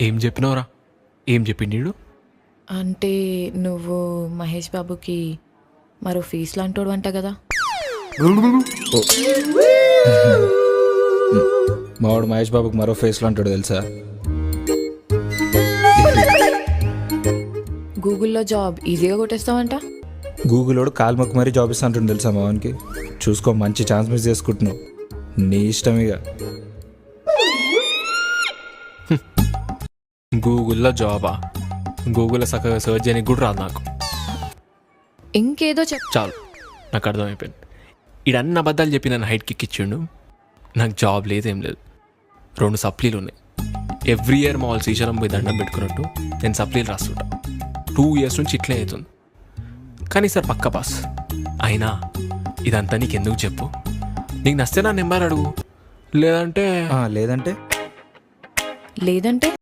ఏం చెప్పినవరా? ఏం చెప్పిండు? అంటే నువ్వు మహేష్ బాబుకి మరో ఫేస్ లాంటోడు అంట కదా. మావాడు మహేష్ బాబుకి మరో ఫేస్లో అంటాడు తెలుసా? గూగుల్లో జాబ్ ఈజీగా కొట్టేస్తావంట. గూగులోడు కాలు మొక్కు మరీ జాబ్ ఇస్తా అంటుంది తెలుసా మావానికి. చూసుకో, మంచి ఛాన్స్ మిస్ చేసుకుంటున్నావు. నీ ఇష్టం ఇక. గూగుల్లో జాబా? గూగుల్లో చక్కగా సెర్చ్ చేయడానికి కూడా రాదు నాకు. ఇంకేదో చాలు, నాకు అర్థమైపోయింది. ఈడు అన్ని అబద్ధాలు చెప్పి నన్ను హైట్ కిక్ ఇచ్చిండు. నాకు జాబ్ లేదు, ఏం లేదు. 2 సప్లీలు ఉన్నాయి. ఎవ్రీ ఇయర్ మా వాళ్ళు శ్రీశైలం పోయి దండం పెట్టుకున్నట్టు నేను సప్లీలు రాస్తుంటా. 2 years నుంచి ఇట్లే అవుతుంది. కానీ సార్ పక్క పాస్ అయినా ఇదంతా నీకు ఎందుకు చెప్పు? నీకు నచ్చితే నా నెంబర్ అడుగు, లేదంటే లేదంటే లేదంటే